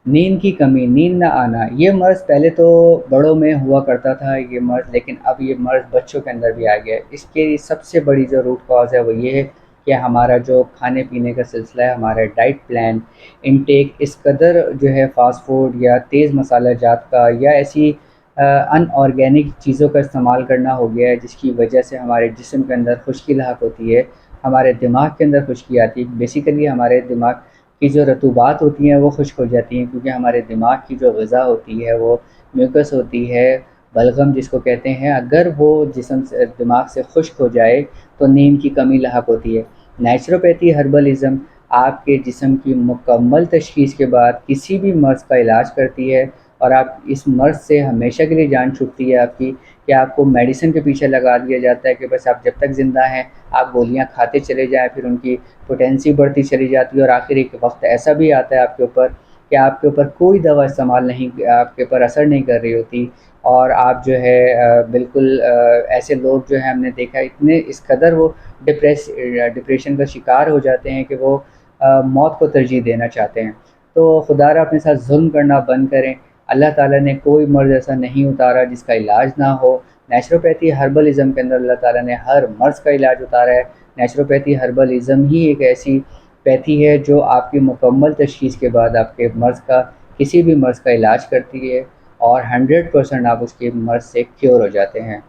نیند کی کمی، نیند نہ آنا، یہ مرض پہلے تو بڑوں میں ہوا کرتا تھا یہ مرض، لیکن اب یہ مرض بچوں کے اندر بھی آ گیا ہے۔ اس کے سب سے بڑی جو روٹ کاز ہے وہ یہ ہے کہ ہمارا جو کھانے پینے کا سلسلہ ہے، ہمارا ڈائٹ پلان انٹیک اس قدر جو ہے فاسٹ فوڈ یا تیز مسالہ جات کا یا ایسی ان آرگینک چیزوں کا استعمال کرنا ہو گیا ہے، جس کی وجہ سے ہمارے جسم کے اندر خشکی لاحق ہوتی ہے، ہمارے دماغ کے اندر خشکی آتی ہے۔ بیسیکلی ہمارے دماغ کی جو رطوبات ہوتی ہیں وہ خشک ہو جاتی ہیں، کیونکہ ہمارے دماغ کی جو غذا ہوتی ہے وہ میوکس ہوتی ہے، بلغم جس کو کہتے ہیں، اگر وہ جسم سے دماغ سے خشک ہو جائے تو نیند کی کمی لاحق ہوتی ہے۔ نیچروپیتھی ہربلزم آپ کے جسم کی مکمل تشخیص کے بعد کسی بھی مرض کا علاج کرتی ہے، اور آپ اس مرض سے ہمیشہ کے لیے جان چھوٹتی ہے آپ کی، کہ آپ کو میڈیسن کے پیچھے لگا دیا جاتا ہے کہ بس آپ جب تک زندہ ہیں آپ گولیاں کھاتے چلے جائیں، پھر ان کی پوٹینسی بڑھتی چلی جاتی ہے، اور آخر ایک وقت ایسا بھی آتا ہے آپ کے اوپر کہ آپ کے اوپر کوئی دوا استعمال نہیں، آپ کے اوپر اثر نہیں کر رہی ہوتی، اور آپ جو ہے بالکل ایسے لوگ جو ہیں ہم نے دیکھا اتنے اس قدر وہ ڈپریشن کا شکار ہو جاتے ہیں کہ وہ موت کو ترجیح دینا چاہتے ہیں۔ تو خدا را اپنے ساتھ ظلم کرنا بند کریں۔ اللہ تعالیٰ نے کوئی مرض ایسا نہیں اتارا جس کا علاج نہ ہو۔ نیچروپیتھی ہربلزم کے اندر اللہ تعالیٰ نے ہر مرض کا علاج اتارا ہے۔ نیچروپیتھی ہربلزم ہی ایک ایسی پیتھی ہے جو آپ کی مکمل تشخیص کے بعد آپ کے مرض کا کسی بھی مرض کا علاج کرتی ہے، اور 100% آپ اس کے مرض سے کیور ہو جاتے ہیں۔